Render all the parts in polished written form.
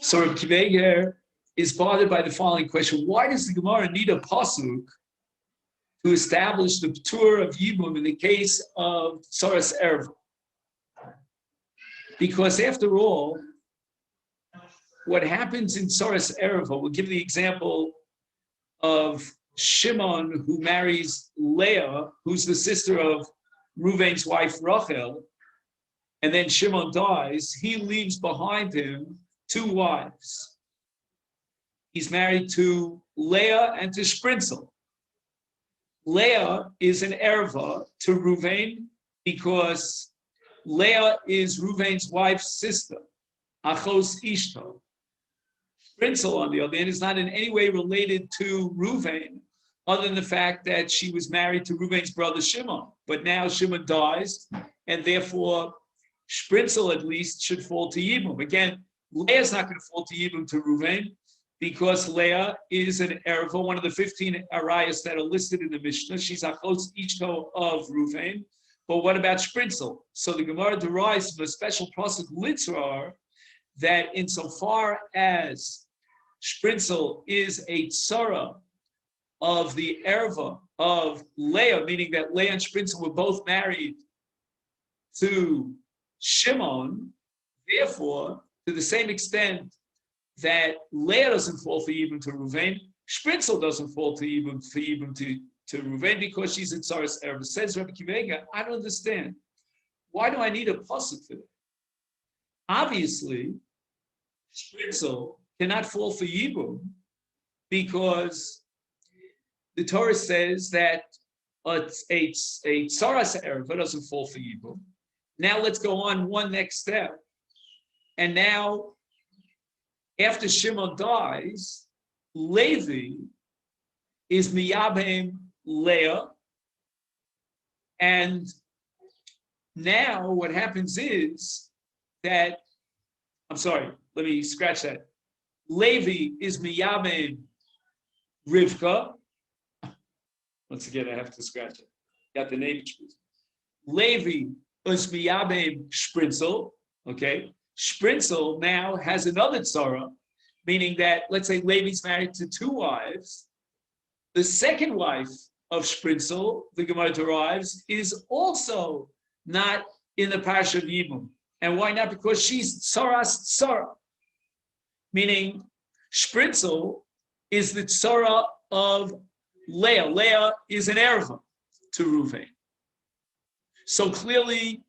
So Reb Kiva Eiger is bothered by the following question: why does the Gemara need a pasuk to establish the ptur of Yibum in the case of Tsaras Erva? Because after all, what happens in Tsaras Erva, we'll give the example of Shimon, who marries Leah, who's the sister of Reuven's wife Rachel, and then Shimon dies. He leaves behind him two wives. He's married to Leah and to Shprinzel. Leah is an erva to Reuven because Leah is Reuven's wife's sister, Achos Ishto. Shprinzel, on the other hand, is not in any way related to Reuven, other than the fact that she was married to Reuven's brother Shimon. But now Shimon dies, and therefore Shprinzel at least should fall to Yibum. Again, Leah's not going to fall to Yibum to Reuven because Leah is an erva, one of the 15 arayas that are listed in the Mishnah. She's achos ishto of Reuven. But what about Shprinzel? So the Gemara derives from a special pasuk litzrar that insofar as Shprinzel is a tzara of the erva of Leah, meaning that Leah and Shprinzel were both married to Shimon, therefore, to the same extent that Leah doesn't fall for Yibum to Reuven, Shprinzel doesn't fall to Yibum to Reuven because she's in Tsaras Erva. Says Rabbi Kiva Eiger, I don't understand. Why do I need a pasuk for that? Obviously, Shprinzel cannot fall for Yibum because the Torah says that a Tsaras Erva doesn't fall for Yibum. Now let's go on one next step. And now, after Shimon dies, Levi is miyabem Leah. And now what happens is that, let me scratch that. Levi is miyabem Rivka. Once again, I have to scratch it. Got the name. Levi is miyabem Shprinzel. Okay. Shprinzel now has another tzara, meaning that, let's say Levi's married to two wives. The second wife of Shprinzel, the Gemara derives, is also not in the Parsha of Yibum. And why not? Because she's tzaras tzara, meaning Shprinzel is the tzara of Leah. Leah is an erva to Reuven. So clearly,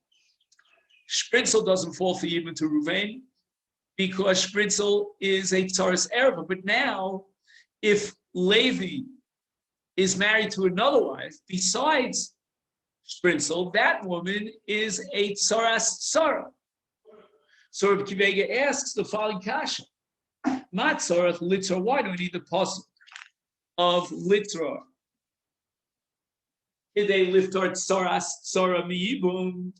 Shprinzel doesn't fall for Yibum to Reuven because Shprinzel is a tzaras erva. But now, if Levi is married to another wife besides Shprinzel, that woman is a tzaras tzara. So Rabbi Kiva Eiger asks the following kasha: Ma tzarach litzar? Why do we need the pasuk of litzar? Idei liftar tzaras tzara miyibum.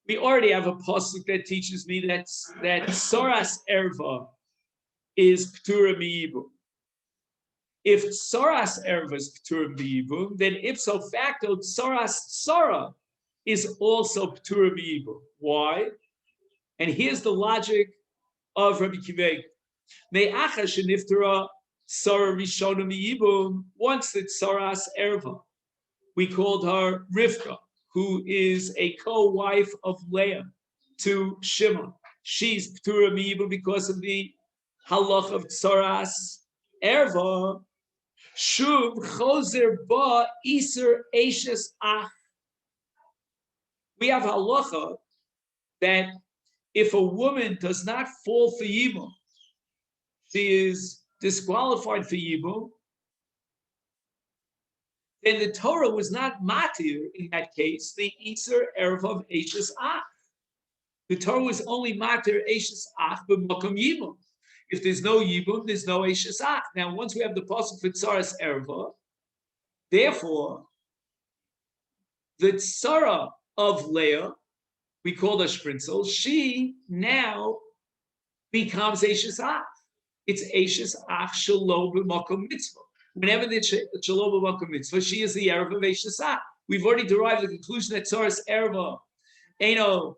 We already have a pasuk that teaches me that tzaras erva is ptura miyibum. If tzaras erva is ptura miyibum, then ipso facto tzaras tzara is also ptura miyibum. Why? And here's the logic of Rabbi Kiva Eiger. Me'achar sheniftara tzara rishona miyibum. Once the tzaras erva, we called her Rivka, who is a co-wife of Leah to Shimon. She's ptura miyibum because of the halach of tzaras erva. Shuv chozer ba iser eishes ach. We have halacha that if a woman does not fall for yibum, she is disqualified for yibum, then the Torah was not matir in that case, the iser erev of eishes ach. The Torah was only matir eishes ach b'makom yibum. If there's no yibum, there's no eishes ach. Now, once we have the pasuk for tzaras erva, therefore, the tzara of Leah, we call her Shprinzel, she now becomes eishes ach. It's eishes ach shalom b'makom mitzvah. Whenever the shalom b'makom mitzvah, she is the erev of eishes ach. We've already derived the conclusion that tzaras erva, eno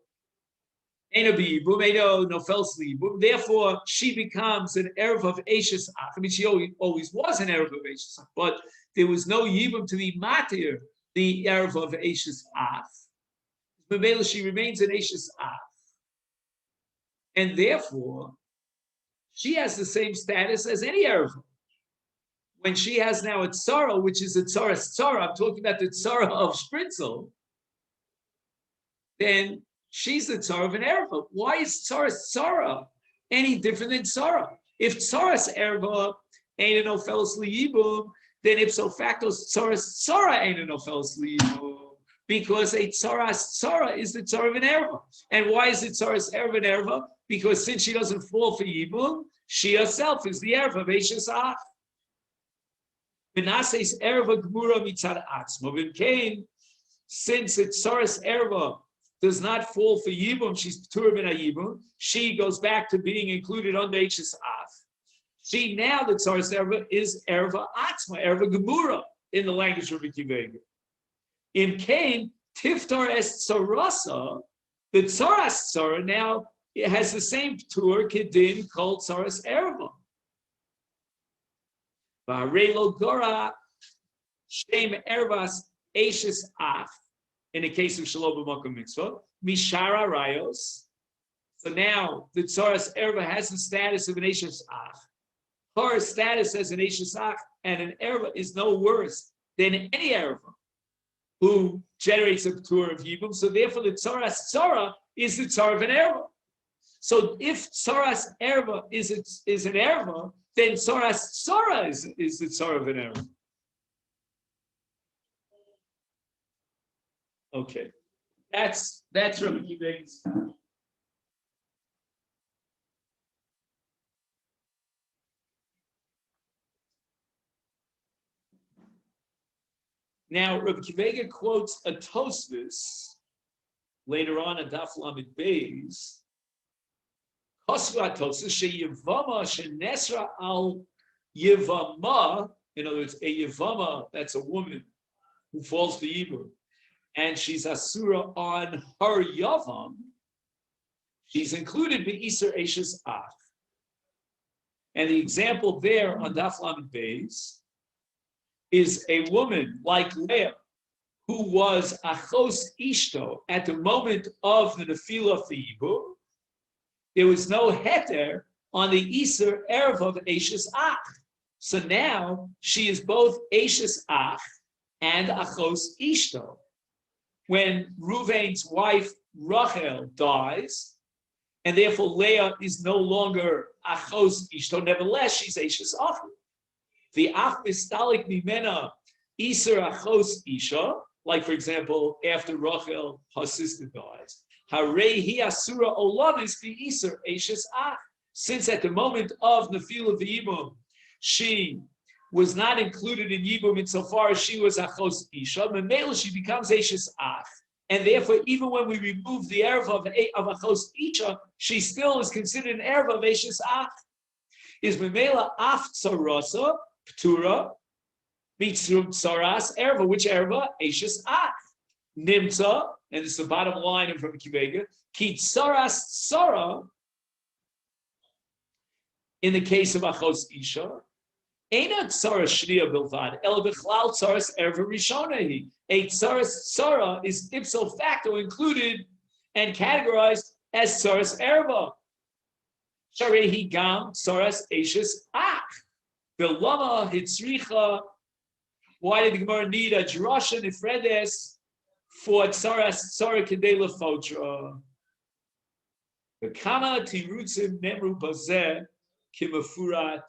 Therefore, she becomes an Erev of Eishes Ach. I mean, she always was an Erev of Eishes Ach, but there was no Yibum to be Matir, the Erev of Eishes Ach. She remains an Eishes Ach. And therefore, she has the same status as any Erev. When she has now a Tzara, which is a Tzara, I'm talking about the Tzara of Spritzel, then she's the Tzara of an Erva. Why is Tzara any different than Tzara? If Tzara's Erva ain't an Ophelis Liyibum, then ipso facto Tzara's Tzara ain't an Ophelis Liyibum. Because a Tzara's Tzara is the Tzara of an Erva. And why is it Tzara's Erva an Erva? Because since she doesn't fall for Yibum, she herself is the Erva of Eishes Ach. Benase's Erva Gemura Mitzad Atzmo. When Cain, since it's Tzara's Erva does not fall for Yibum, she's P'tura min Yibum, she goes back to being included under Eishes Ach. She now, the Tzara's Erva, is Erva Atzma, Erva Gemura, in the language of Rabbi Akiva. In Cain, Tiftar es Tzarasa, the Tzaras Tzara now it has the same P'tur Kedin called Tzaras Erva. V'harei Gora Shem Ervas Eishes Ach. In the case of Shalom B'Makom Mitzvah, Mishara Rayos. So now the Tzaras Erva has the status of an Eishes Ach. Her status as an Eishes Ach and an Erva is no worse than any Erva who generates a P'tur of Yibum. So therefore the Tzaras Tzara is the Tzara of an Erva. So if Tzaras Erva is an Erva, then Tzaras Tzara is the Tzara of an Erva. Okay, that's Rabbi Akiva's. Now, Rabbi Akiva quotes a Tosfos later on in Daf Lamed Beis. Kosva Tosfos sheYevama shenesra al Yevama. In other words, a Yevama, that's a woman who falls for Yibum, and she's Asura on her Yavam, she's included in Iser Eishes Ach. And the example there on Daf Lamed Beis is a woman like Leah, who was Achos Ishto at the moment of the Nefila of the Yibum. There was no heter on the Iser Erev of Eishes Ach. So now she is both Eishes Ach and Achos Ishto. When Ruvain's wife Rachel dies, and therefore Leah is no longer Achos Ishto, nevertheless she's Eishes Ach. The Ach Mistalik Mimena Iser Achos Isha, like for example, after Rachel, her sister dies, Harei Hi Asura Olavis Bi Iser Eishes Ach. Since at the moment of Nefila V'Yibum, she was not included in Yibum insofar as she was Achos Isha, Memela she becomes Eishes Ach. And therefore, even when we remove the Erev of Achos Isha, she still is considered an Erev of Eishes Ach. Is Memela Af Tzarasa, P'tura, Mitzrum Tzaras Erva, which Erva? Eishes Ach. Nimtza, and this is the bottom line of Rabbi Akiva, Ki Tzaras Tzara, in the case of Achos Isha, Eina Tzaras Shniya Bilvad, El Bichlal Tzaras Erva Rishonahi. A Tzaras Tzara is ipso facto included and categorized as Tzaras Erva. Sharehi Gam Tzaras Eishes Ach. Bilama Hitzricha. Why did the Gemara need a drasha nifredes for Tzaras Tzara Kedei Lefotra? The Kama Tirutzim Nemru Bazeh Kimafurat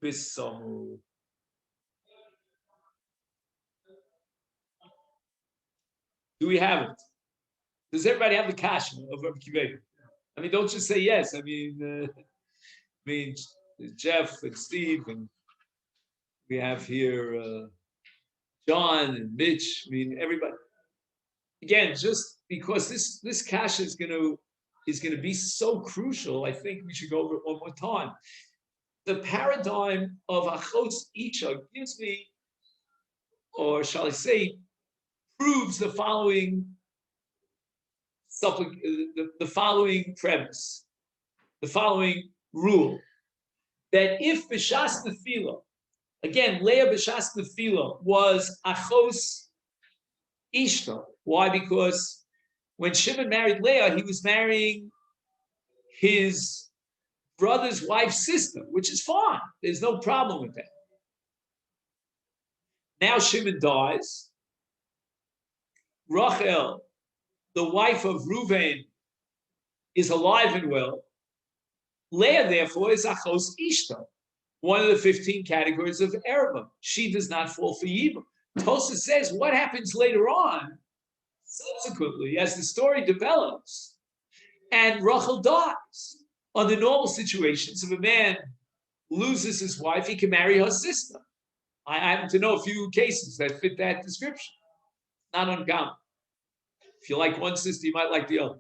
Bisamu. Do we have it? Does everybody have the kasha of Rabbi Akiva? I mean, don't just say yes. I mean, Jeff and Steve, and we have here John and Mitch. I mean, everybody. Again, just because this kasha is going to be so crucial, I think we should go over it one more time. The paradigm of Achos Isha gives me, or shall I say, proves the following the following premise, the following rule, that if B'shas Nefila, again, Leah B'shas Nefila was Achos Ishta. Why? Because when Shimon married Leah, he was marrying his brother's wife's sister, which is fine. There's no problem with that. Now Shimon dies. Rachel, the wife of Reuven, is alive and well. Leah, therefore, is Achos Ishta, one of the 15 categories of Ereva. She does not fall for Yibum. Tosa says what happens later on, subsequently, as the story develops, and Rachel dies. Under normal situations, if a man loses his wife, he can marry her sister. I happen to know a few cases that fit that description. Not uncommon. If you like one sister, you might like the other.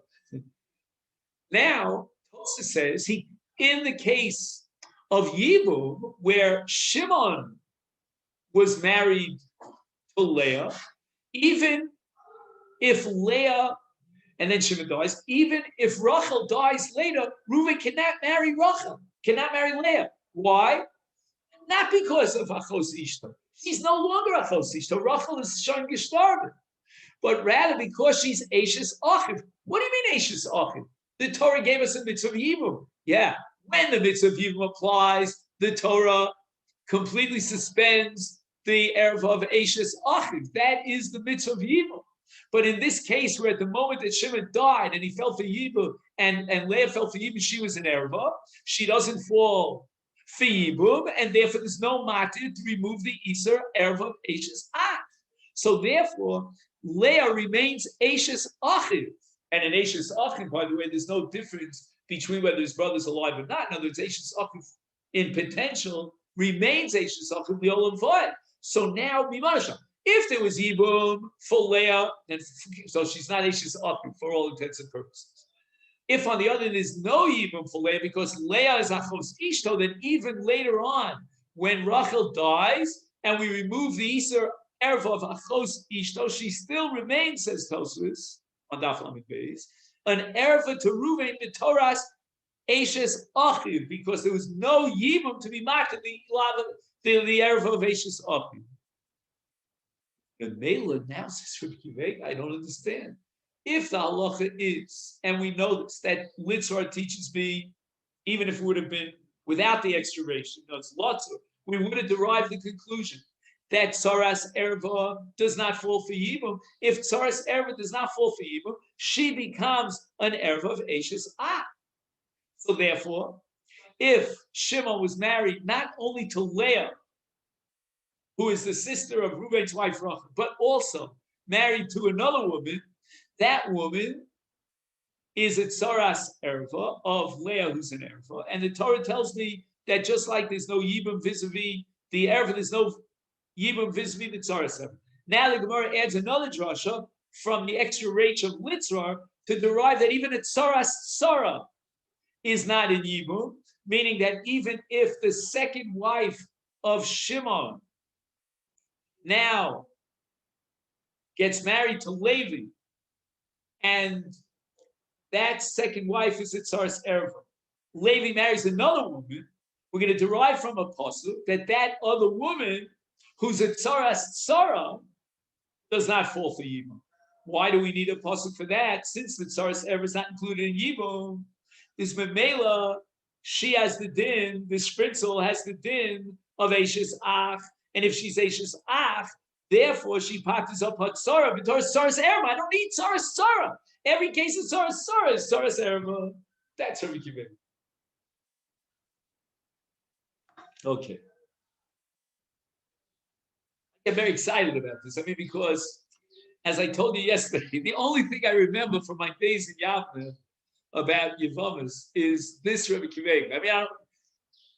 Now, Tosa says, in the case of Yibum, where Shimon was married to Leah, even if Leah, and then Shimon dies, even if Rachel dies later, Reuven cannot marry Rachel, cannot marry Leah. Why? Not because of Achos Ishta. She's no longer Achos Ishta. Rachel is showing gestorben. But rather because she's Eishes Achiv. What do you mean Eishes Achiv? The Torah gave us a mitzvah of Yibum. Yeah, when the mitzvah of Yibum applies, the Torah completely suspends the erev of Eishes Achiv. That is the mitzvah of Yibum. But in this case, where at the moment that Shimon died and he fell for Yibum, and Leah fell for Yibum, she was an ereva. She doesn't fall for Yibum, and therefore there's no matir to remove the Iser ereva of Eishes Ach. So therefore, Leah remains Eishes Achiv. And in Eishes Achiv, by the way, there's no difference between whether his brother's alive or not. In other words, Eishes Achiv in potential remains Eishes Achiv L'olam Vayed. So now, Mimasha, if there was Yibum for Leah, and so she's not Eishes Achiv for all intents and purposes. If on the other hand there's no Yibum for Leah, because Leah is Achos Ishto, then even later on, when Rachel dies, and we remove the Iser Erva of Achos Ishto, she still remains, says Tosfos, on Daf Lamed Beis, an erva to Reuven b'Torah's Eishes Achiv, because there was no Yibum to be marked in the erva of Eishes Achiv. The Mela now says, I don't understand. If the halacha is, and we know this, that Litzar teaches me, even if it would have been without the extra ration, it's lots of, we would have derived the conclusion that Tsaras Erva does not fall for Yibum. If Tsaras Erva does not fall for Yibum, she becomes an Erva of Eishes Ah. So therefore, if Shimon was married not only to Leah, who is the sister of Reuven's wife Rachel, but also married to another woman, that woman is a Tsaras Erva of Leah, who's an Erva. And the Torah tells me that just like there's no Yibum vis-a-vis the Erva, there's no Yibum vis-a-vis the Tsaras Erva. Now the Gemara adds another drasha from the extra reach of Litzrar to derive that even a Tsaras Tsara is not in Yibum, meaning that even if the second wife of Shimon now gets married to Levi, and that second wife is a Tsaras Erva, Levi marries another woman, we're going to derive from a pasuk that that other woman who's a Tsaras Tsara does not fall for Yibum. Why do we need a pasuk for that? Since the Tsaras Erva is not included in Yibum, this Memela, she has the din, the spritzel has the din of Eishes Ach, and if she's Eishes Ach, therefore she patters up her Tzara, but Tsaras Erva, I don't need Tsaras Tzara. Every case of Tsaras Tzara is Tsaras Erva. That's how we keep it. Okay. I get very excited about this. I mean, because as I told you yesterday, the only thing I remember from my days in Yavne about Yevamos is this Rebbe Kiva. I mean,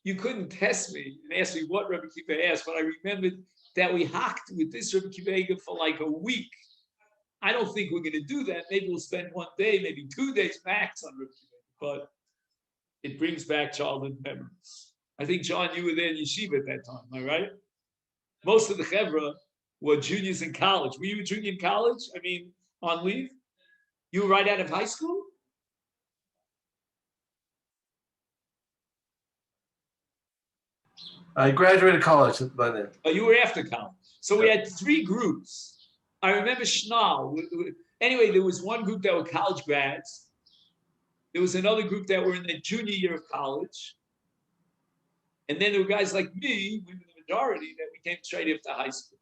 you couldn't test me and ask me what Rebbe Kiva asked, but I remembered that we hacked with this Rebbe Kiva for like a week. I don't think we're going to do that. Maybe we'll spend one day, maybe 2 days max on Rebbe Kiva, but it brings back childhood memories. I think, John, you were there in yeshiva at that time, am I right? Most of the chevra were juniors in college. Were you a junior in college? I mean, on leave? You were right out of high school? I graduated college by then. Oh, you were after college. So we had three groups. I remember Schnall. Anyway, there was one group that were college grads. There was another group that were in the junior year of college. And then there were guys like me, we were the majority, that we came straight after high school.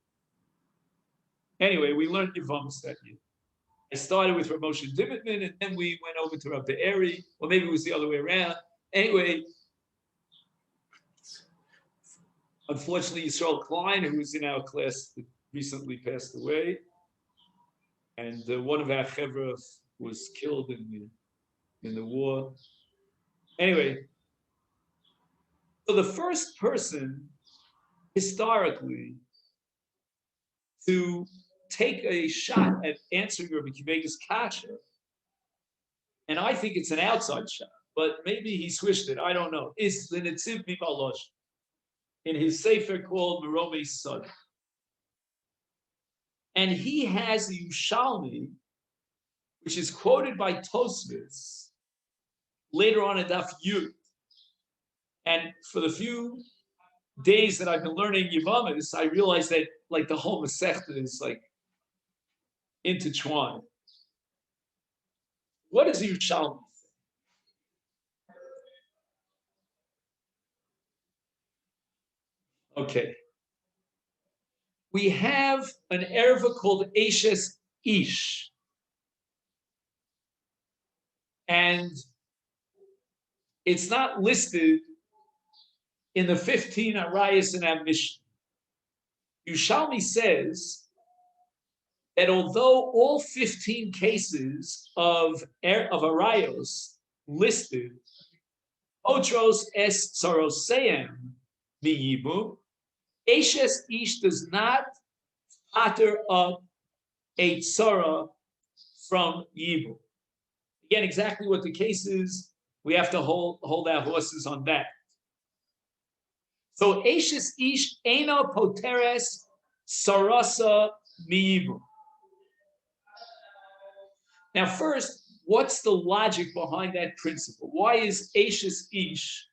Anyway, we learned Yevamot that year. I started with Rav Moshe Dimitman, and then we went over to Rav Be'eri, or maybe it was the other way around. Anyway, unfortunately, Yisrael Klein, who was in our class, recently passed away. And one of our chevra was killed in the war. Anyway, so the first person historically to take a shot at answering Rabbi Akiva's kasha, and I think it's an outside shot, but maybe he switched it, I don't know, is the Netziv Mibalosh in his sefer called Meromei Sod. And he has a Yushalmi, which is quoted by Tosfos later on in Daf Yud. And for the few days that I've been learning Yevamot, I realized that like the whole Masechet is like intertwined. What is a Yushalmi? Okay. We have an erva called Eshes Ish. And it's not listed in the 15 Arayas in our Mishnah. Yushalmi says that although all 15 cases of Arayos listed, Otros es Tsaroseim miyibum, Eshes Ish does not pater up a tzara from yibum. Again, exactly what the case is, we have to hold our horses on that. So Eshes Ish Eina Poteres Sarasa Miyibum. Now, first, what's the logic behind that principle? Why is Eshes Ish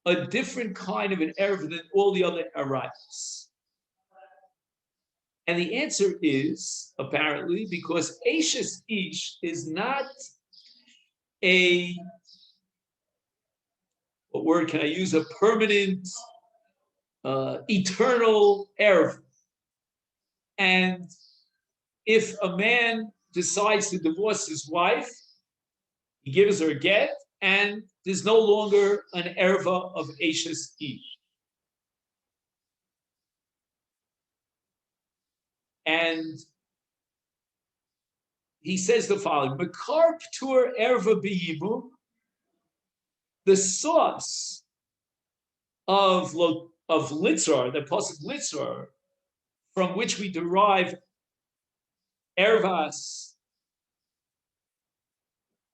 a different kind of an erva than all the other erayos? And the answer is, apparently, because Eshes Ish is not a, what word can I use, a permanent, eternal erva. And if a man decides to divorce his wife, he gives her a get, and there's no longer an erva of Eshes Ish. And he says the following: Mekar Ptur Erva B'Yibum, the source of Litzar, the pasuk Litzar, from which we derive Ervas,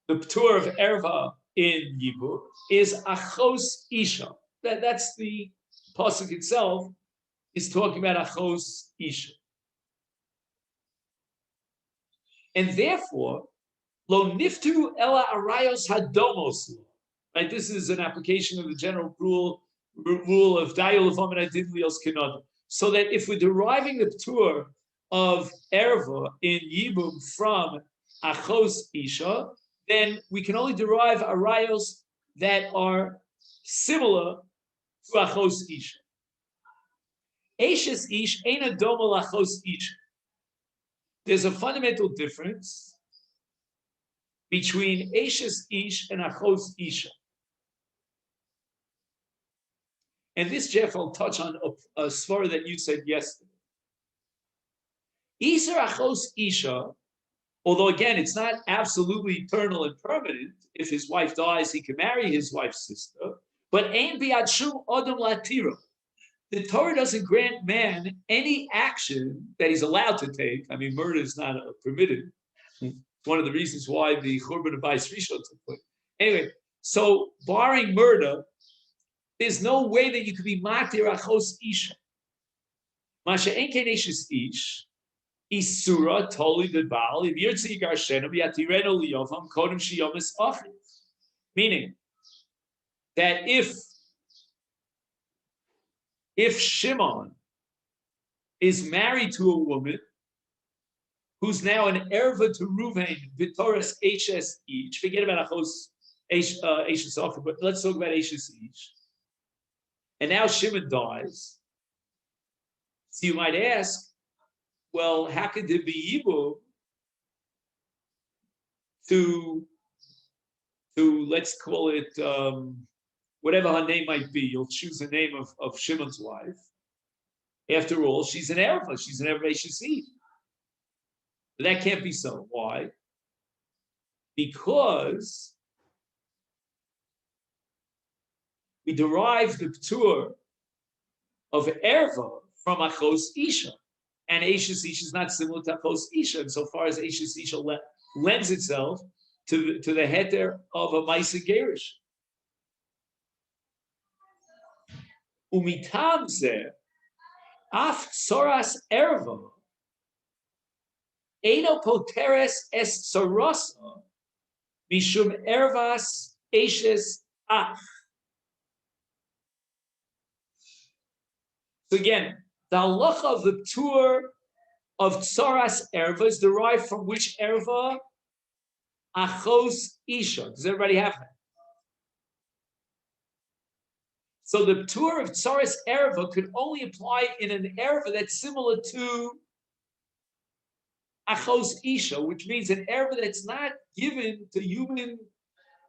the Ptur of Erva in Yibum, is Achos Isha. That's the pasuk itself is talking about Achos Isha. And therefore, Lo Niftu Ela Arayos Hadomos. Right? This is an application of the general rule of Dayol Levamin Adin Lios Kenod. So that if we're deriving the Ptur of Erva in Yibum from Achos Isha, then we can only derive Arayos that are similar to Achos Isha. Eshes Ish Eina Domo Achos Isha. There's a fundamental difference between Eshes Ish and Achos Isha. And this, Jeff, I'll touch on a svara that you said yesterday. Iser Achos Isha, although again, it's not absolutely eternal and permanent. If his wife dies, he can marry his wife's sister. But Ein Biad Shum Adam Latira. The Torah doesn't grant man any action that he's allowed to take. I mean, murder is not permitted. One of the reasons why the Churban of Bais Rishon took place. Anyway, so barring murder, there's no way that you could be matir achos isha. Masha enken eshes ish, Isura totally the Baal. If Yirtzi Garshenu Yatireno Liyovam Kodem Shiyomis Achid. Meaning that if Shimon is married to a woman who's now an erva to Ruvain, Vitoris Hs each, forget about Achos Hs Achid, but let's talk about Hs each. And now Shimon dies. So you might ask, well, how could there be Yibum to let's call it whatever her name might be? You'll choose the name of Shimon's wife. After all, she's an erva. She's an erva Hashisi. But that can't be so. Why? Because we derive the ptur of erva from achos isha, and Ashes isha is not similar to achos isha. And so far as Ashes isha lends itself to the heter of a ma'aseh gerish. Umitam zeh af tzoras erva eino poteres es tzorosa mishum ervas Ashes ach. So again, the halacha of the ptur of tzoras erva is derived from which erva? Achos isha. Does everybody have that? So the ptur of tzoras erva could only apply in an erva that's similar to achos isha, which means an erva that's not given to human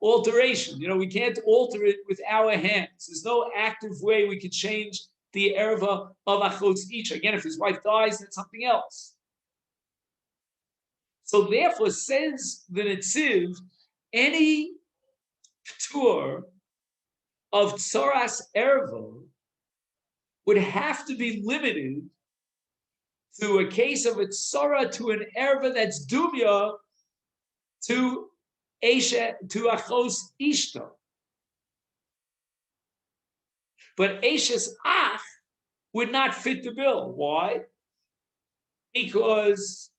alteration. You know, we can't alter it with our hands. There's no active way we can change the erva of achos isha. Again, if his wife dies, that's something else. So therefore, says the Netziv, any ptur of tzoras erva would have to be limited to a case of a tzara to an erva that's dumya to achos ishta. But Ashes ach would not fit the bill. Why? Because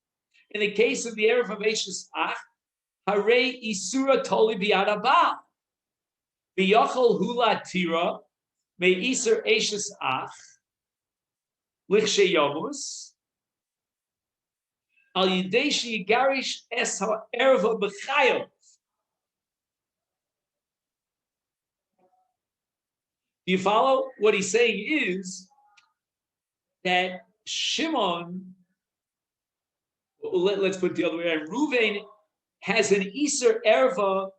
in the case of the erva of Ashes ach, hare isura toli biyad abal. V'yochel hula tira me iser Ashes ach lichshe yomus al yidei sheyigarish es ha'erva b'chayo. Do you follow? What he's saying is that Shimon, let's put it the other way around, Ruvain has an Iser Erva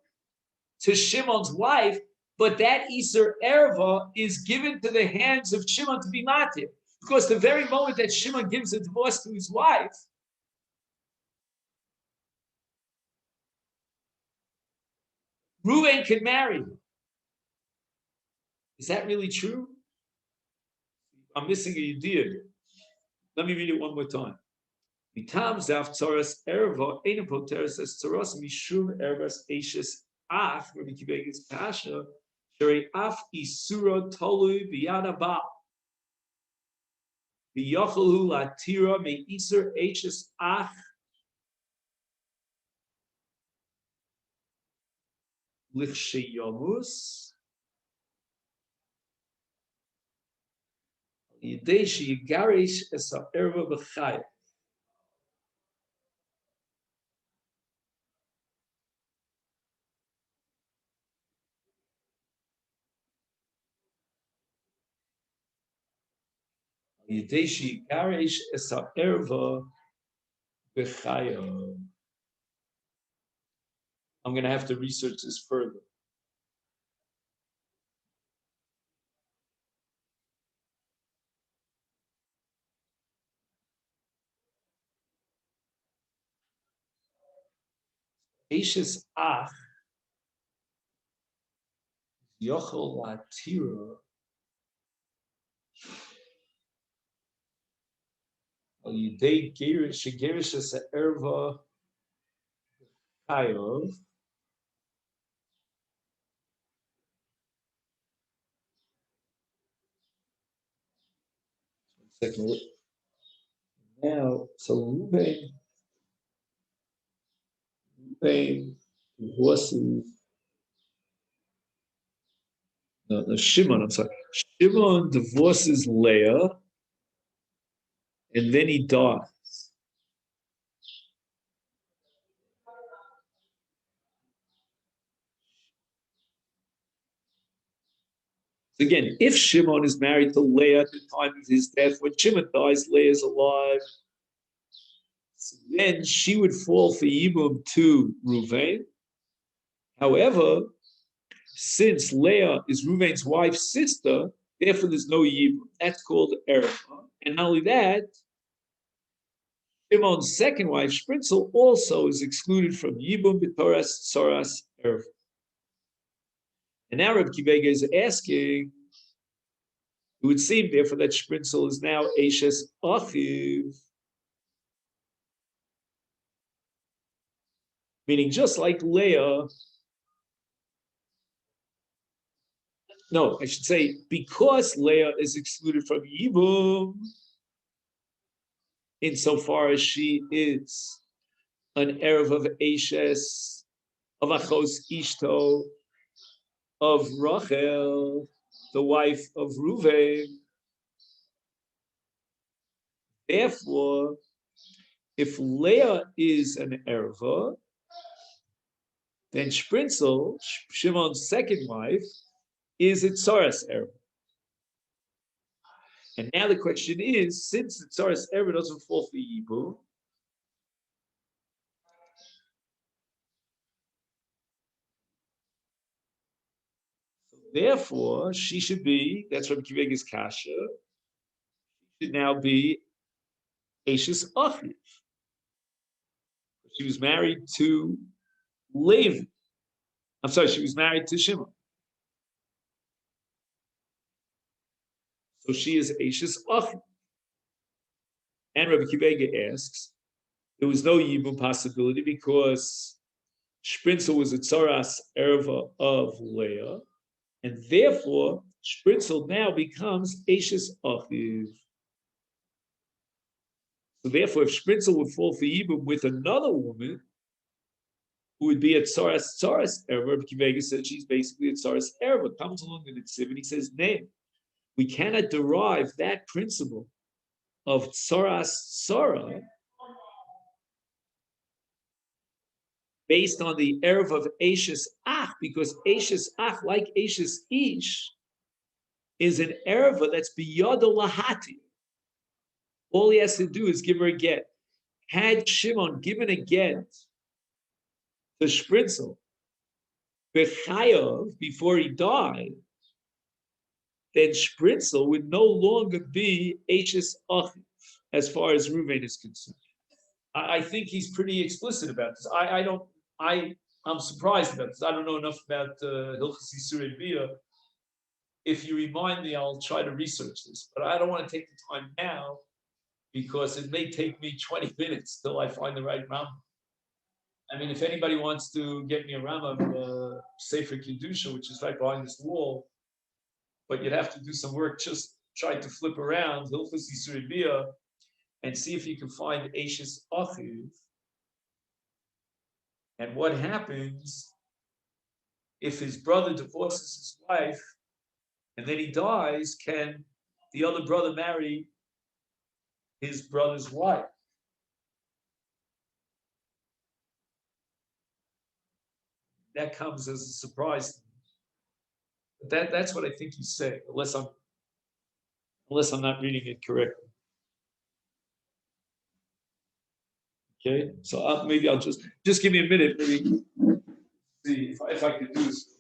to Shimon's wife, but that Iser Erva is given to the hands of Shimon to be matir. Because the very moment that Shimon gives a divorce to his wife, Ruvain can marry her. Is that really true? I'm missing a idea here. Let me read it one more time. Mitam zaf tzoras erva ena poteres es tzoras mishum ervas ashes af. Rabbi Kivega's pasha sherei af isura tolu biyad abal biyochelu latira me iser ashes ach lichsheyomus. Yidei sheyigarish es ha'erva b'chayim. Yidei sheyigarish es ha'erva b'chayim. I'm going to have to research this further. Ashes ach yochel latira al yidei shegerish es ha'erva chayov. Second, Now, so Ruvain divorces, no, Shimon, I'm sorry. Shimon divorces Leah, and then he dies. Again, if Shimon is married to Leah at the time of his death, when Shimon dies, Leah is alive. So then she would fall for Yibum to Ruvain. However, since Leah is Ruvain's wife's sister, therefore there's no Yibum. That's called Erfa. And not only that, Shimon's second wife, Spritzel, also is excluded from Yibum, B'toras, Soras, Erfa. And now Reb Kivega is asking, it would seem, therefore, that Spritzel is now Ashes Achiv, meaning just like Leah, no, I should say, because Leah is excluded from Yibum, insofar as she is an Erev of Ashes, of Achos Ishto, of Rachel, the wife of Ruvain. Therefore, if Leah is an Erva, then Spritzel, Shimon's second wife, is a Tsaras Erva. And now the question is, since the Tsaras Erva doesn't fall for Yibum, therefore she should be, that's from Kivega's Kasha, should now be Ashes Achiv. She was married to Levi. I'm sorry, she was married to Shimon. So she is Ashes Achiv. And Rabbi Kibega asks, there was no Yibum possibility because Spritzel was a Tsaras Erva of Leah, and therefore Spritzel now becomes Ashes Achiv. So therefore, if Spritzel would fall for Yibum with another woman, who would be a Tsaras Erva, Rabbi Kibega said she's basically a Tsaras Erva, comes along in the Tziv, and he says, nay, we cannot derive that principle of Tsaras Tzara based on the Erev of Ashes Ach, because Ashes Ach, like Ashes Ish, is an Erev that's beyond Lahati. All he has to do is give her a get. Had Shimon given a get to Spritzel B'chayav before he died, then Spritzel would no longer be Ashes Ach as far as Reuven is concerned. I think he's pretty explicit about this. I'm surprised about this. I don't know enough about Hilchos Yisurei Bia. If you remind me, I'll try to research this. But I don't want to take the time now because it may take me 20 minutes till I find the right Rambam. I mean, if anybody wants to get me a Rambam, Sefer Kedusha, which is right behind this wall, but you'd have to do some work. Just try to flip around Hilchos Yisurei Bia and see if you can find Ashes Achiv. And what happens if his brother divorces his wife and then he dies? Can the other brother marry his brother's wife? That comes as a surprise to me. That's what I think he's saying, unless I'm not reading it correctly. Okay, so maybe I'll just give me a minute, maybe see if I can do this.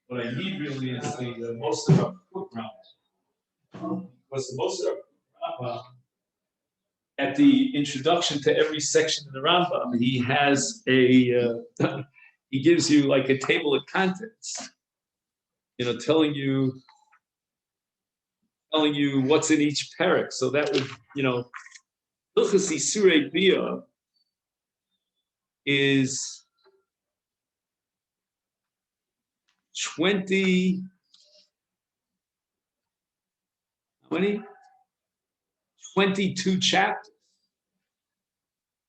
What I need really is the most of our book round. Because the most of our at the introduction to every section in the Rambam, he has he gives you like a table of contents, telling you what's in each parak. So that would, Hilchos Yisurei Bia is 20, how many? 22 chapters.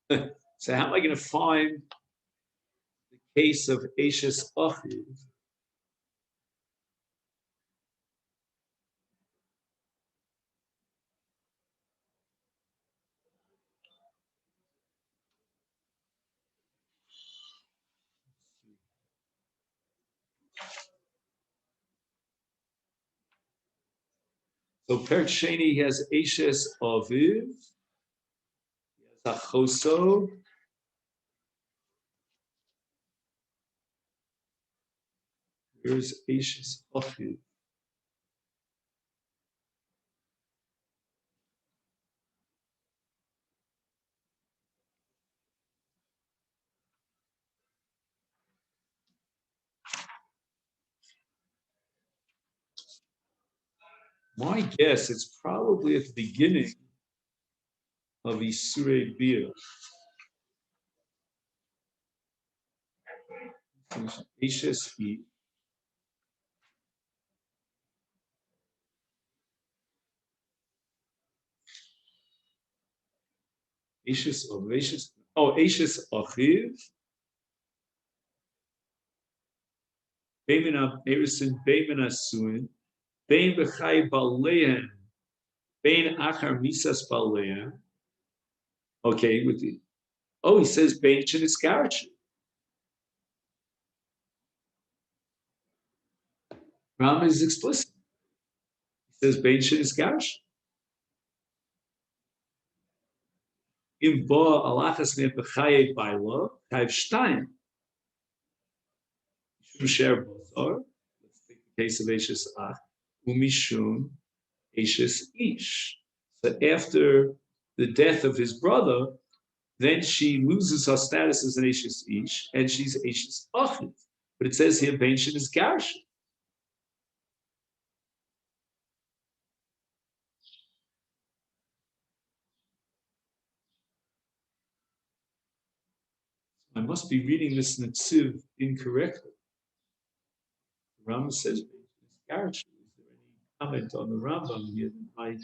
So how am I going to find the case of Ashes Achiv? So Perk Sheni, he has Ashes Aviv, he has Achoso, here's Ashes Achiv. My guess, it's probably at the beginning of Isurei Bia. Ashes E. Ashes of Ashes. Oh, Ashes Achiv. Beimena Erison, Beimena Suin, Bein Bechai Balean, Bein Achar Misas Balean. Okay, with the he says Bein Chiniskarch. Rama is explicit. He says Bein Chiniskarch. Im Bo Alachas Ne Bechai Baila, Chayv Stein. Shum Sher Bozor. Let's take the case of Ashes Ach. Umishum Ashes Ish. So after the death of his brother, then she loses her status as an Ashes Ish, and she's Ashes Achiv. But it says here, Benshin is Garsh. I must be reading this Netziv incorrectly. The Rambam says Benshin is Garsh. Is there any comment on the Rambam here that might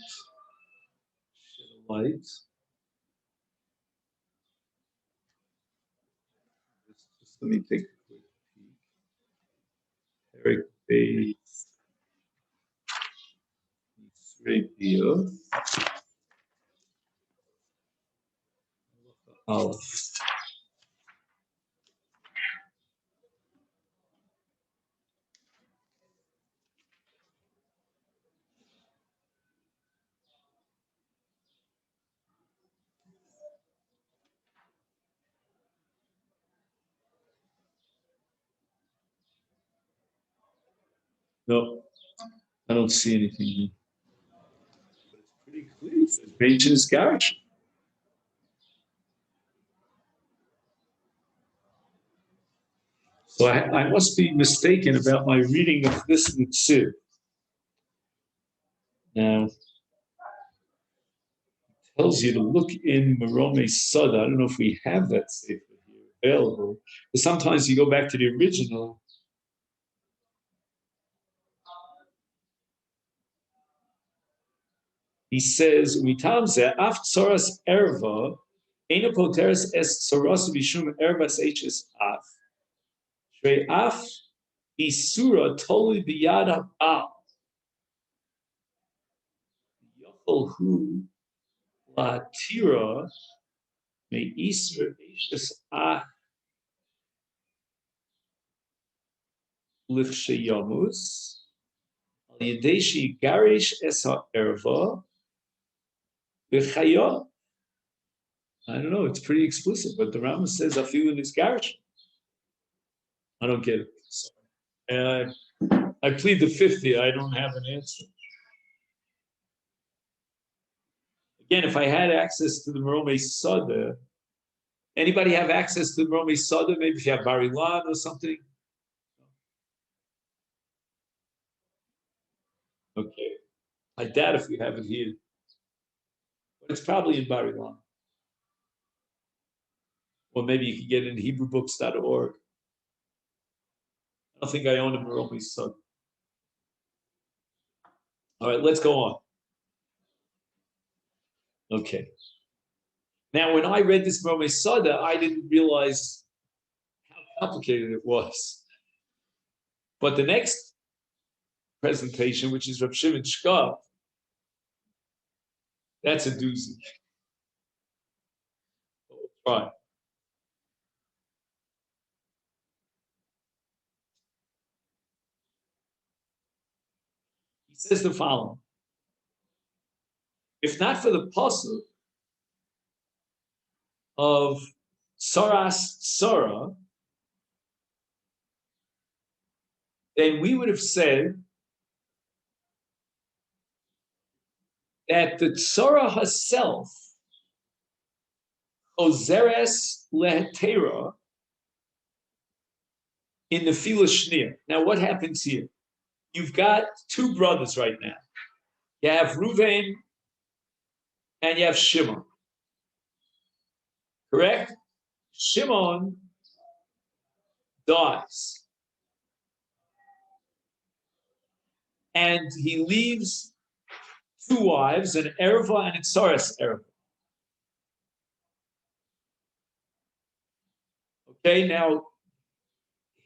shed a light? Just let me take a quick peek. Eric Bay. Aleph. No, I don't see anything here. But it's pretty clear. It says Benshin is Garsh. So I must be mistaken about my reading of this Netziv. Now, it tells you to look in Merome Sada. I don't know if we have that sefer here available. But sometimes you go back to the original. He says, "Mitamze af tzoras erva, ena poteres es tzoras vishum ervas h's af, shrei af isura toli biyad ha'al, yochol hu la tira me isra h's af lichsheyamus, al yedeshi garish es ha'erva v'chayot." I don't know. It's pretty explicit, but the Rambam says afilu nisgarish. I don't get it. Sorry. I plead the fifth here. I don't have an answer. Again, if I had access to the Merome Sada, anybody have access to the Merome Sada? Maybe if you have Barilan or something. Okay. I doubt if we have it here, but it's probably in Barilan. Or maybe you can get it in HebrewBooks.org. I don't think I own a Meromi Sod. All right, let's go on. Okay. Now, when I read this Meromi Sada, I didn't realize how complicated it was. But the next presentation, which is Reb Shimon Shkop, that's a doozy. Right. He says the following. If not for the pasuk of Saras Sarah, then we would have said that the Tzara herself, Ozeres Lehetera, in the Shnir. Now, what happens here? You've got two brothers right now. You have Reuven and you have Shimon. Correct? Shimon dies. And he leaves two wives, an Erva and a Tsaras Erva. Okay, now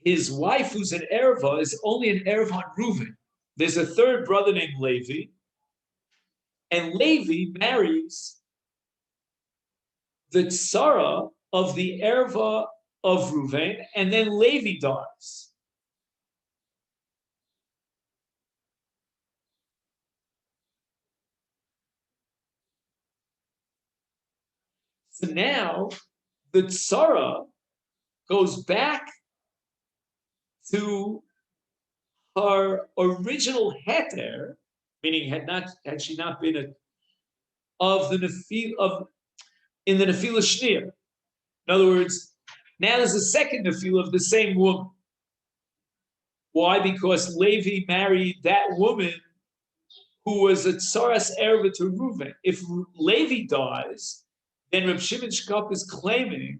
his wife, who's an Erva, is only an Erva on Reuven. There's a third brother named Levi, and Levi marries the Tsara of the Erva of Reuven, and then Levi dies. So now the Tsara goes back to her original heter, meaning had she not been of the Nefil of in the Nefila Shnir. In other words, now there's a second Nefila of the same woman. Why? Because Levi married that woman who was a Tsaras Erva to Reuven. If Levi dies, then Reb Shimon Shkop is claiming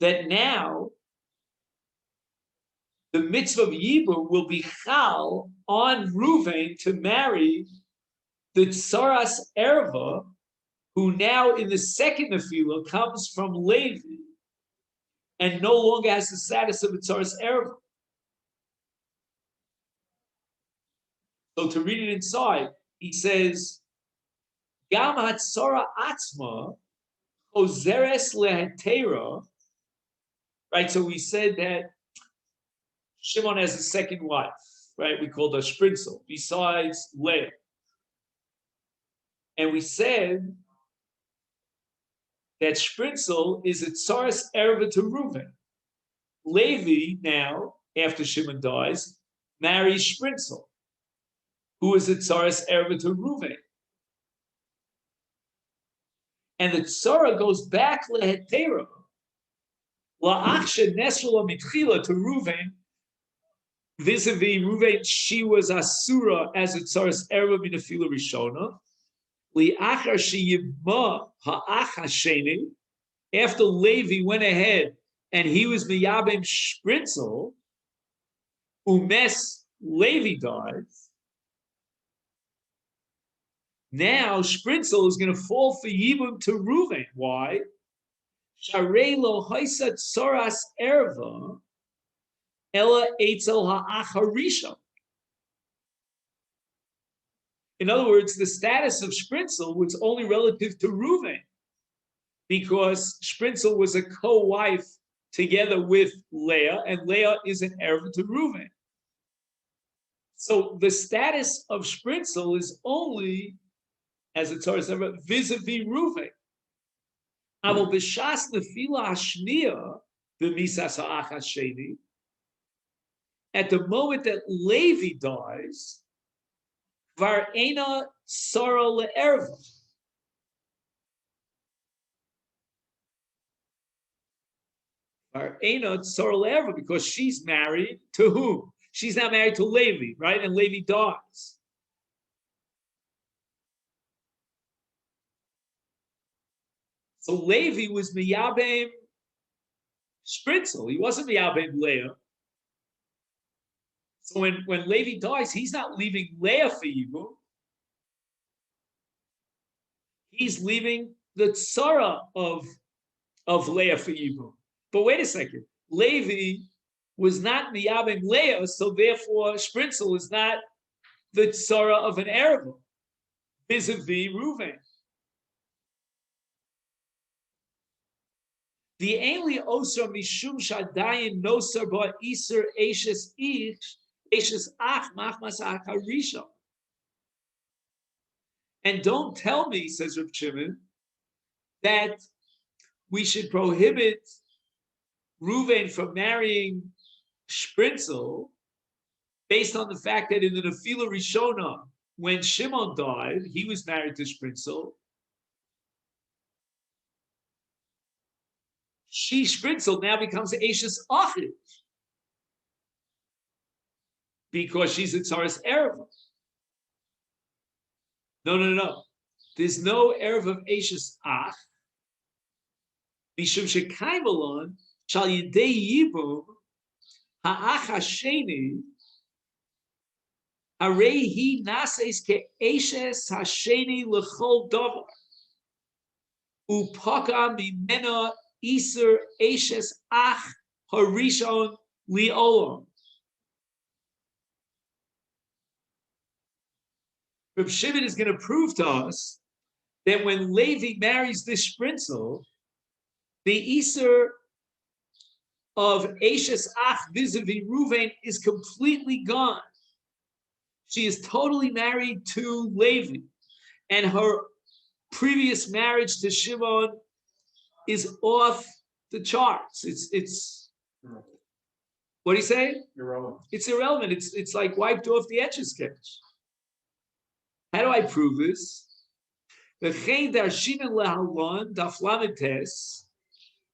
that now the mitzvah of Yibur will be chal on Reuven to marry the Tsaras Erva, who now in the second Nefila comes from Levi and no longer has the status of a Tsaras Erva. So to read it inside, he says, Gam hatzara atzma ozeres lehetera. Right, so we said that Shimon has a second wife, right? We called her Spritzel, besides Leah. And we said that Spritzel is a Tsaras Erva to Reuven. Levi now, after Shimon dies, marries Spritzel, who is a Tsaras Erva to Reuven. And the Tsara goes back lehetera, la'achshe nesrela mitchila to Reuven, vis-a-vis Reuven, she was asura as a Tsaras Erva minafila rishona. Li'achar sheyibma ha'ach hasheni, after Levi went ahead and he was miyabim Spritzel, umes Levi dies. Now Spritzel is going to fall for Yibum to Reuven. Why? Sharei lo haisa tsaras erva ela etzel ha'ach harishon. In other words, the status of Spritzel was only relative to Reuven, because Spritzel was a co-wife together with Leah, and Leah is an erva to Reuven. So the status of Spritzel is only as a Tsaras Erva vis-a-vis Reuven. Aval b'shas nefila hashniya b'misas ha'ach hasheni. At the moment that Levi dies, var ena sara le'erva. Var ena sara le'erva, because she's married to whom? She's now married to Levi, right? And Levi dies. So Levi was miyabem Spritzel. He wasn't Miyabim Leah. So when Levi dies, he's not leaving Leah for Yibum. He's leaving the tzara of Leah for Yibum. But wait a second. Levi was not Miyabim Leah, so therefore Spritzel is not the tzara of an Arab vis-a-vis Reuven. The ainly osar mishum shadayin nosar ba iser eshes ach machmas ach harisha. And don't tell me, says Reb Shimon, that we should prohibit Reuven from marrying Spritzel based on the fact that in the Nefila Rishona, when Shimon died, he was married to Spritzel. She, Spritzel, now becomes Ashes Achid because she's a Tzaras Erev. No. There's no Erev of Ashes Ach. Mishum Shekaimelon Shal Yidei Yibum Ha'ach Hasheni Harei Hi Nases Ke Ashes Hasheni L'chol Davar Upaka Mimena Iser Ashes Ach Harishon Li'olam. Reb Shimon is going to prove to us that when Levi marries this Spritzel, the Iser of Ashes Ach vis-a-vis Reuven is completely gone. She is totally married to Levi, and her previous marriage to Shimon is off the charts. It's what do you say? Irrelevant. It's irrelevant. It's like wiped off the etch a sketch. How do I prove this? The Chen Darshinan Lehalon Daflamites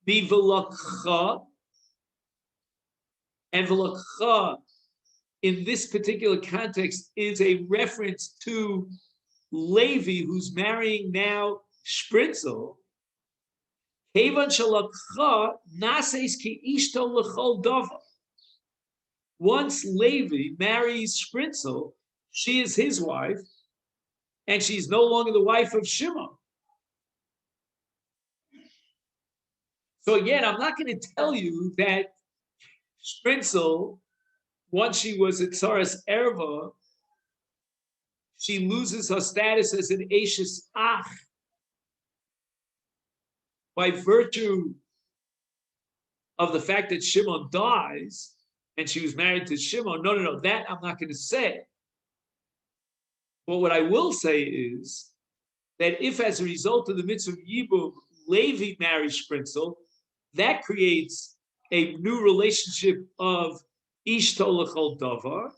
Bivalakha and Valakha in this particular context is a reference to Levi, who's marrying now Spritzel. Once Levi marries Spritzel, she is his wife, and she's no longer the wife of Shimon. So again, I'm not going to tell you that Spritzel, once she was at Tzaras Erva, she loses her status as an Ashes Ach by virtue of the fact that Shimon dies and she was married to Shimon. No, that I'm not going to say. But what I will say is that if as a result of the mitzvah of Yibum, Levi marries Spritzel, that creates a new relationship of Ishto L'chol Davar.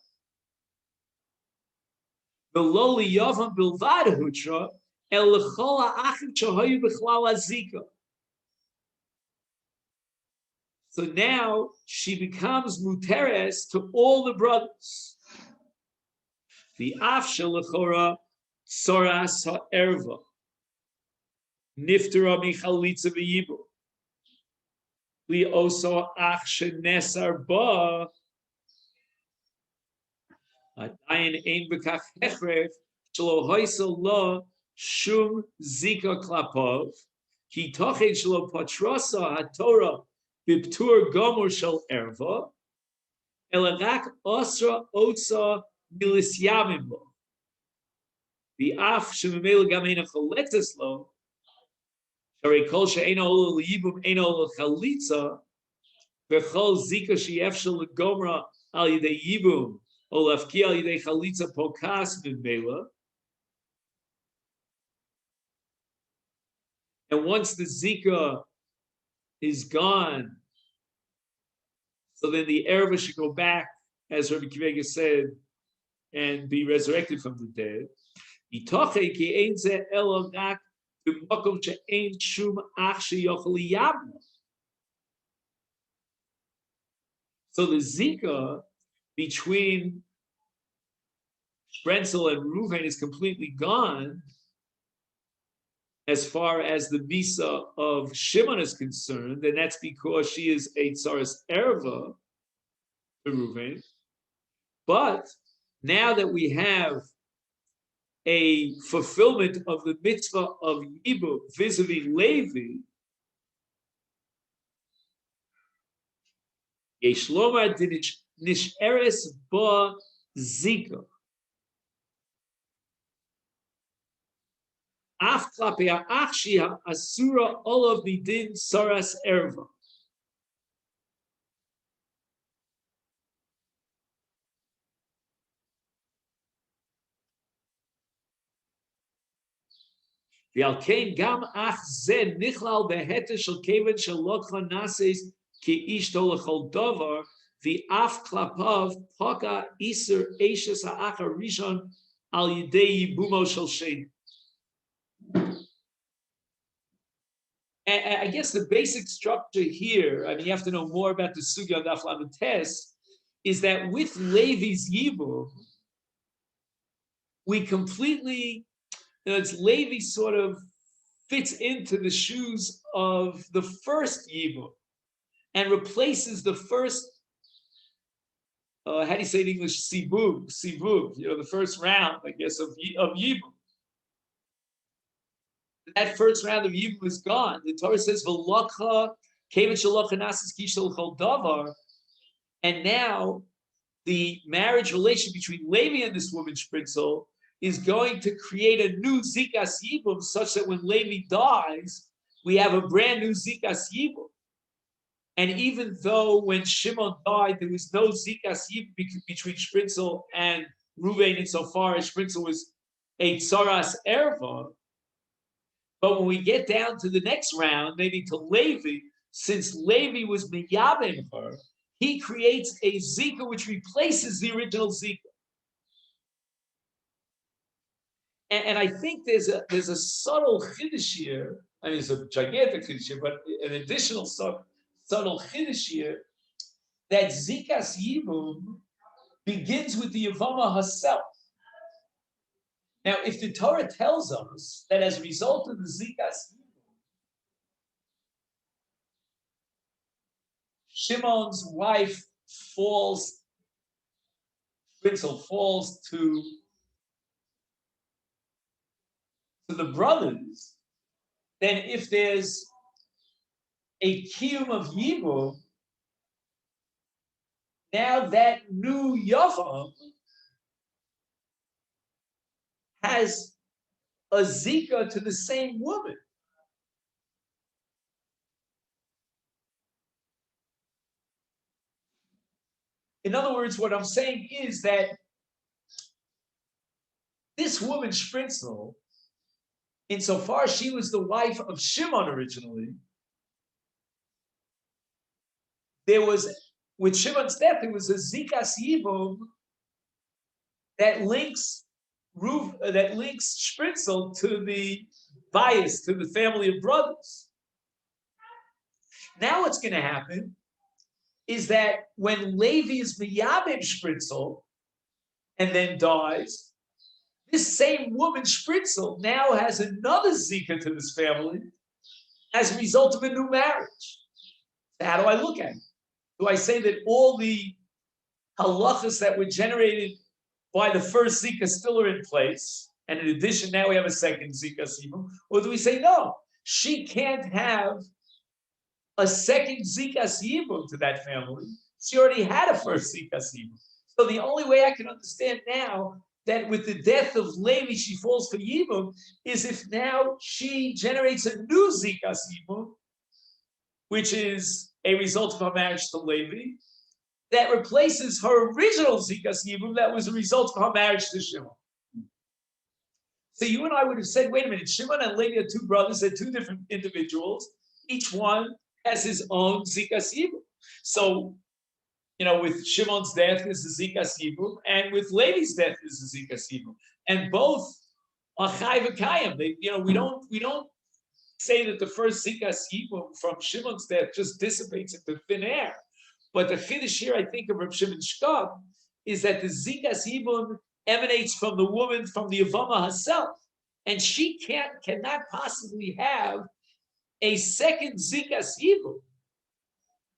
The lowly Yavam Bilvad Hutra, El L'chol Ha'achim Shahoyu B'chlal Azika. So now she becomes muteres to all the brothers. The afsha lechora tzoras ha'erva niftera michalitza v'yibu li oso ach shenesar ba adayin ein b'kach hechref shelo hoysel lo shum zika klapov ki tochet shelo patrosa haTorah b'ptur gomor shel erva elarak osra otsa milis yamim lo the af shemimel gameina choletes lo sharei kol she'eno lo liyibum eno lo chalitza v'chol zika she'efshel legomra al yidei yibum o lafki al yidei chalitza pokas mimela. And once the zika is gone, so then the erva should go back, as Rabbi Akiva said, and be resurrected from the dead. So the zika between Spritzel and Reuven is completely gone, as far as the visa of Shimon is concerned, and that's because she is a tsaras erva to Reuven. But now that we have a fulfillment of the mitzvah of Yibum vis-a-vis Levi, Yesh lomar nisheres ba zika. Af klape ha'achshi ha'asura olav midin saras erva. ועל כן גם אח זה נכלל בהתר של כיוון שלוקחה נאסס כאשתו לכל דבר, ואף כלפיו פקע איסר אשס האח הראשון על ידי ייבומו של שני. I guess the basic structure here, I mean, you have to know more about the sugya of Daf Lamed Tes, is that with Levi's Yibum, we completely, it's Levi sort of fits into the shoes of the first Yibum and replaces the first, how do you say in English, sibug, the first round, I guess, of Yibum. That first round of Yibum is gone. The Torah says, "V'lokha kevet shalocha nasis kishol chol davar," and now the marriage relation between Levi and this woman Spritzel is going to create a new zikas Yibum, such that when Levi dies, we have a brand new zikas Yibum. And even though when Shimon died, there was no zikas Yibum between Spritzel and Reuven, insofar as Spritzel was a tsaras erva. But when we get down to the next round, maybe to Levi, since Levi was miyabim her, he creates a zika which replaces the original zika. And I think there's a subtle chiddush here. I mean, it's a gigantic chiddush here, but an additional subtle chiddush here that zikas yibum begins with the Yevamah herself. Now, if the Torah tells us that as a result of the zikas yibum, Shimon's wife falls to the brothers, then if there's a kiyum of yibum, now that new yavam has a zika to the same woman. In other words, what I'm saying is that this woman Spritzel, insofar as she was the wife of Shimon originally, there was, with Shimon's death, there was a zikas yibum that links Spritzel to the bias, to the family of brothers. Now what's going to happen is that when Levi is miyabim Spritzel and then dies, this same woman Spritzel now has another zika to this family as a result of a new marriage. So how do I look at it? Do I say that all the halachas that were generated by the first zika still are in place, and in addition, now we have a second zika sibum? Or do we say, no, she can't have a second zika sibum to that family? She already had a first zika sibum. So the only way I can understand now that with the death of Levi, she falls for yibum, is if now she generates a new zika sibum, which is a result of her marriage to Levi, that replaces her original zikas yibum that was a result of her marriage to Shimon. So you and I would have said, wait a minute, Shimon and Levi are two brothers, they're two different individuals. Each one has his own zikas yibum. So, with Shimon's death is the zikas yibum, and with Levi's death is the zikas yibum. And both are chai v'kayim. We don't say that the first zikas yibum from Shimon's death just dissipates into thin air. But the chiddush here, I think, of Reb Shimon Shkab is that the zikas yibum emanates from the woman, from the Yevamah herself. and she cannot possibly have a second zikas yibum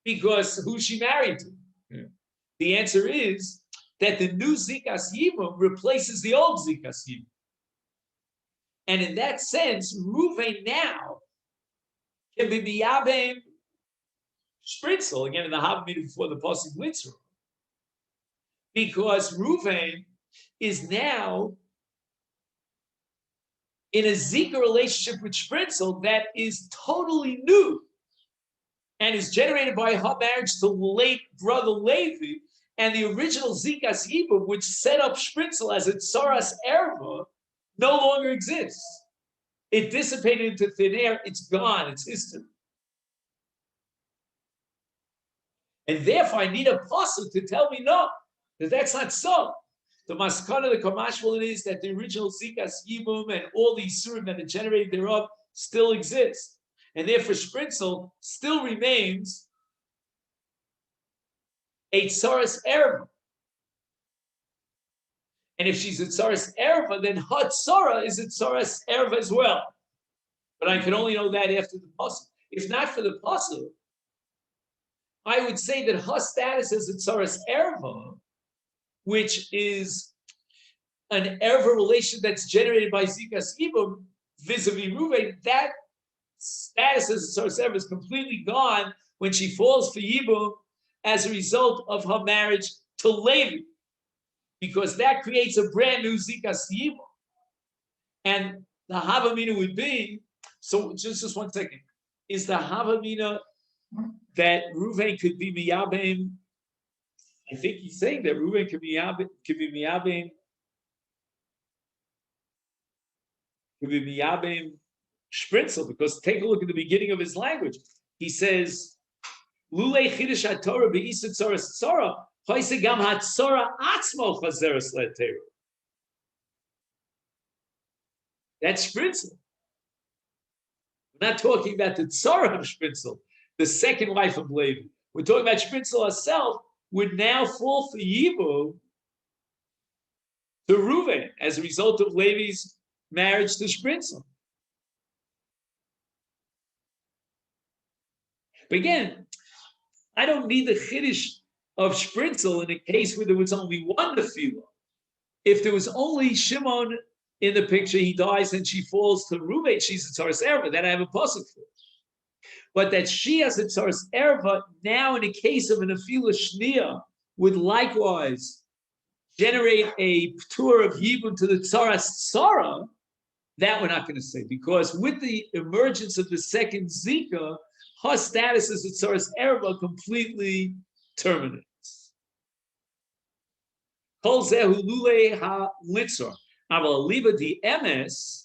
because who she married to. Yeah. The answer is that the new zikas yibum replaces the old zikas yibum. And in that sense, Ruvain now can be miyabem spritzel, again in the Havamina before the Pasuk Litzra, because Ruvain is now in a Zika relationship with Spritzel that is totally new and is generated by her marriage to late brother Levi, and the original Zikas Yibum, which set up Spritzel as a Tsaras Erva, no longer exists. It dissipated into thin air, it's gone, it's history. And therefore, I need a pasuk to tell me no, that that's not so. The maskana, the kamashval, it is that the original zikas yibum and all the isurim that are generated thereof still exist, and therefore Spritzel still remains a tsaras erva. And if she's a tsaras erva, then her tsara is a tsaras erva as well. But I can only know that after the pasuk. If not for the pasuk, I would say that her status as a tsaras erva, which is an erva relation that's generated by zikas ibum vis-a-vis Ruvain, that status as a tsaras erva is completely gone when she falls for yibum as a result of her marriage to Levi, because that creates a brand new zikas yibum. And the Havamina would be, so just 1 second, is the Havamina that Ruvain could be miyabim? I think he's saying that Ruvain could be miyabim, could be miyabim Spritzel, because take a look at the beginning of his language. He says, Lulei chidush haTorah be'isa tzoras tzora, hoise gam hatzora atzmo chazeres le'teru. That's Spritzel. We're not talking about the tzara of Spritzel, the second wife of Levi. We're talking about Spritzel herself would now fall for Yibum to Reuven as a result of Levi's marriage to Spritzel. But again, I don't need the chiddush of Spritzel in a case where there was only one nefila. If there was only Shimon in the picture, he dies and she falls to Reuven, she's a tzaras erva, then I have a pasuk for it. But that she has a tzaras erva now in a case of an nefila shniya would likewise generate a p'tur of yibum to the tzaras tzara, that we're not going to say, because with the emergence of the second Zika, her status as a tzaras erva completely terminates. Kol zehu lulei ha litzor. Aval liba di emes,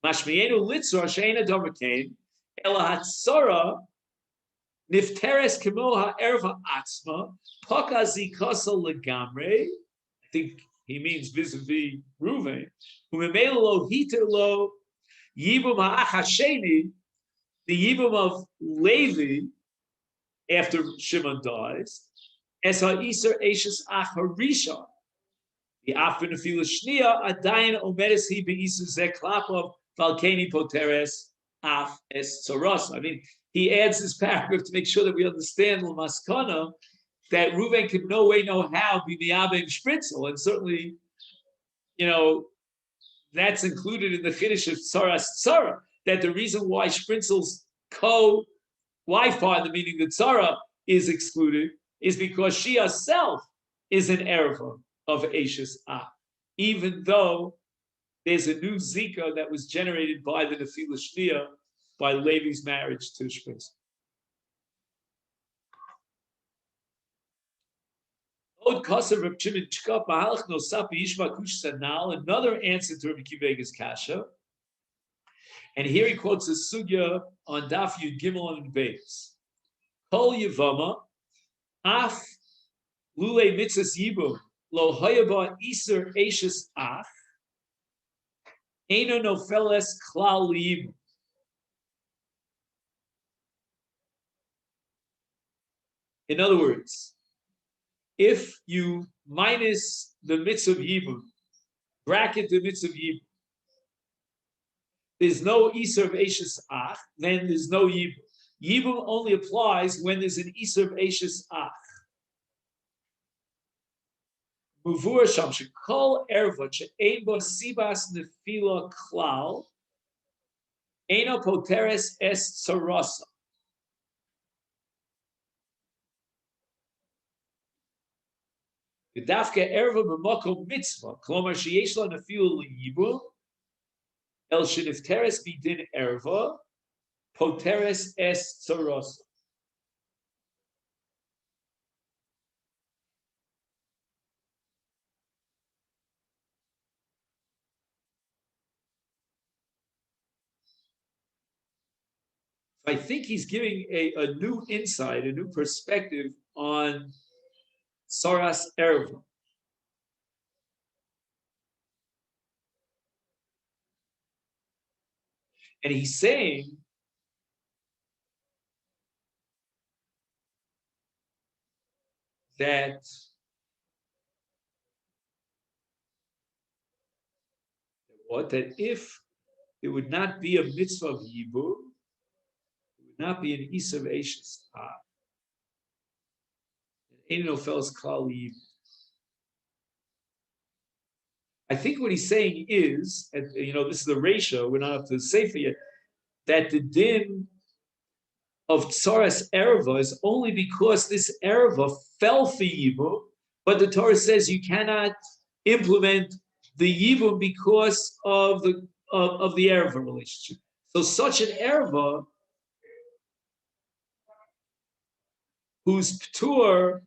mashmienu litzor she'ena domerkein, ela hatzora nifteres kemo ha'erva atzma, poka zikasa legamre. I think he means vis-a-vis Reuven. Umemelo lo hiter lo yibum ha'ach hasheni, the yibum of Levi after Shimon dies, as ha'isar eshes ach harishon. The after nefila shniya adayin omedes he beisu ze klapov valkeni poteres af es tzoros. I mean, he adds this paragraph to make sure that we understand l'maskana that Reuven could no way, no how be miyabim Spritzel, and certainly, that's included in the chiddush of tzaras tzara. That the reason why Spritzel's co-wife partner, meaning the tzara, is excluded is because she herself is an erva of Eishes Ah, even though there's a new Zika that was generated by the Nefila Shniya by Levi's marriage to Spritzel. Another answer to Rabbi Akiva's kasha, and here he quotes a sugya on Daf Yud Gimel and Beis. Kol Yevama, Af Lule Mitzvahs Yibum, Lo Hayaba Iser Eishes Ach, Eino Nofeles Klal Yibum. In other words, if you minus the mitzvah of Yibum, bracket the mitzvah of Yibum, there's no Isur of Eishes Ach, then there's no Yibum. Yibum only applies when there's an Isur of Eishes Ach. Muvur Sham Shekol Erva She'ein Bo Sibas Nefila Klal Eino Poteres Es Sarasa. Gedafke Erva B'Makom Mitzvah Klomar Sheyesh La Nefila L'Yibum El Shenifteres B'Din Erva Poteres Es Sarasa. I think he's giving a new insight, a new perspective on Saras Erva. And he's saying that that if it would not be a mitzvah of Yibur, it would not be an Isav Eishes I think what he's saying is, and this is the ratio, we're not up to the Sefer yet, that the din of Tsaras Erva is only because this Erva fell for Yibur, but the Torah says you cannot implement the Yibur because of the Erva relationship. So such an Erva whose Ptur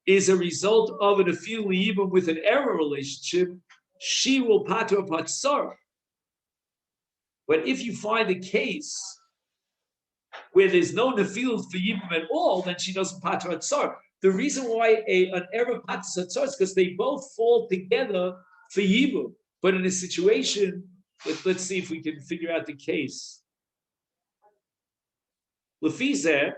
is a result of an Afil Yibur with an Erva relationship, she will Patra Patsara. But if you find a case where there's no Nefil for Yibum at all, then she doesn't Patra Patsara. The reason why an Erva Patra Patsara is because they both fall together for Yibum. But in a situation, let's see if we can figure out the case. Lefizer,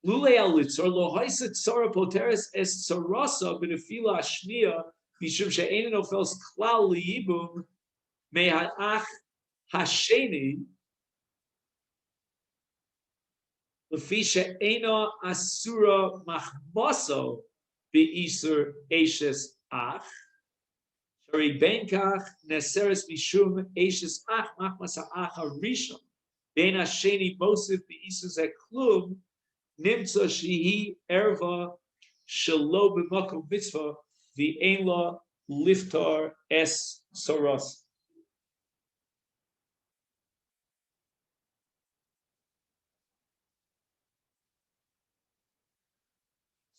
Lule Alitzor, Lohaisa Tsara Poteres Es Tsarasa, Benefila Ashnia, Mishum She'enin Ofels Klal Liyibum, Me'ach Hasheni, Lefisha Ena Asura Machmaso, Be'isur Eishes Ach, Shari Benkach Neseres Mishum Eishes Ach Machmasa Ach Harishon, Ben Hasheni Mosif Be'isur Zeklum, Nimtza Shehi Erva Shalo B'Makom Mitzvah V'Ein Liftar Es Soros.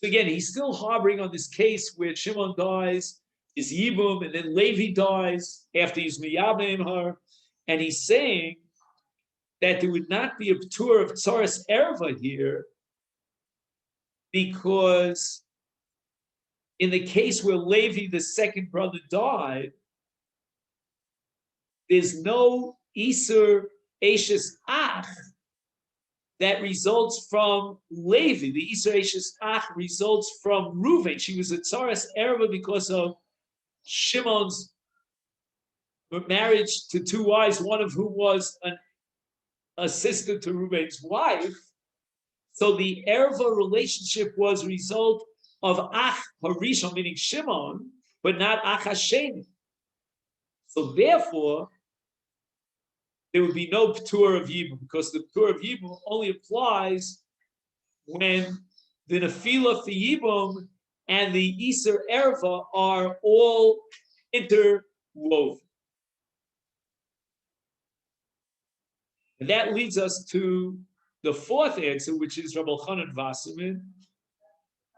So again, he's still harboring on this case where Shimon dies, is Yibum, and then Levi dies after he's Miyabim her, and he's saying that there would not be a tour of Tsaras Erva here, because in the case where Levi, the second brother, died, there's no Isur Eishes Ach that results from Levi. The Isur Eishes Ach results from Reuven. She was a Tsaras Erva because of Shimon's marriage to two wives, one of whom was an assistant to Reuven's wife. So the Erva relationship was a result of Ach Harishon, meaning Shimon, but not Ach Hasheni. So therefore, there would be no Ptur of Yibum, because the Ptur of Yibum only applies when the Nefila for Yibum and the Isur Erva are all interwoven. And that leads us to the fourth answer, which is Rabbi Chanan Wasserman.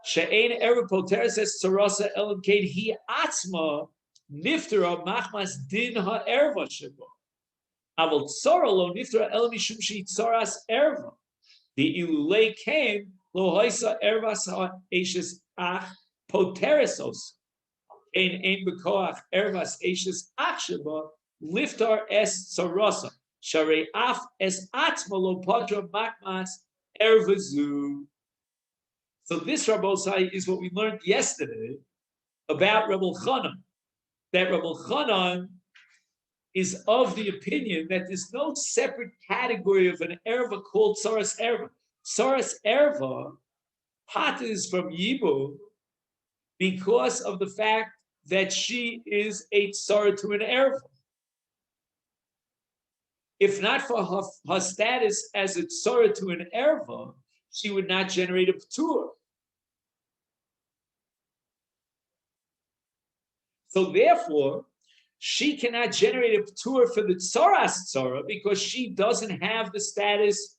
She'ein Erva Poteres Es Tzarasa Elam Kein Hi Atzma Niftera Machmas Din HaErva Sheba. Aval Tzara Lo Niftera Elam Mishum She Tzaras Erva. The Ilulei Kain Lo Haisa Ervas HaEishes Ach Poteresos. Ein Bekoach Ervas Eishes Ach Sheba Liftar Es Tzarasa. Sharei Af Es Atzma Lo Patra Machmas Ervazu. So this Rabbosai is what we learned yesterday about Rebbe Chanan. That Rebbe Chanan is of the opinion that there's no separate category of an erva called Tsaras Erva. Tsaras Erva patters from Yibum because of the fact that she is a tsara to an erva. If not for her status as a tsara to an erva, she would not generate a ptur. So therefore, she cannot generate a ptur for the tsaras tsara because she doesn't have the status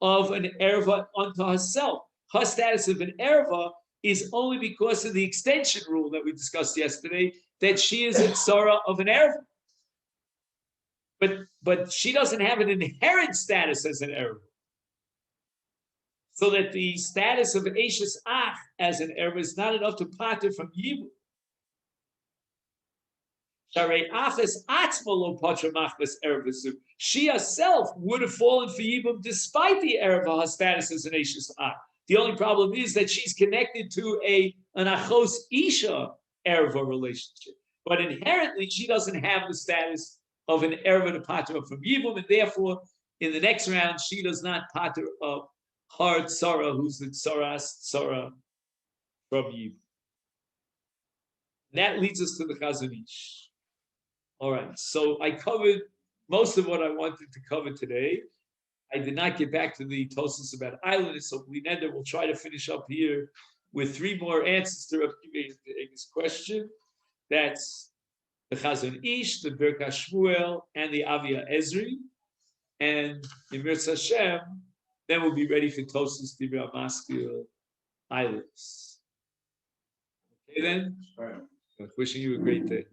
of an erva unto herself. Her status of an erva is only because of the extension rule that we discussed yesterday, that she is a tsara of an erva. But she doesn't have an inherent status as an erva. So that the status of Eishes Ach as an erva is not enough to pater from Yibum. She herself would have fallen for Yibum despite the erva, her status as an Eishes Ach. The only problem is that she's connected to an Achos Isha erva relationship. But inherently, she doesn't have the status of an erva to pater from Yibum, and therefore, in the next round, she does not pater of her tsara, who's the tsaras tsara from Yibum. That leads us to the Chazon Ish. All right, so I covered most of what I wanted to cover today. I did not get back to the Tosfos about islanders, so we will try to finish up here with 3 more answers to Rav Kiva's question. That's the Chazon Ish, the Birkas Shmuel, and the Avia Ezri. And in Mirz Hashem, then we'll be ready for Tosfos Dibra Maskil Islands. Okay then? All right. Wishing you a great day.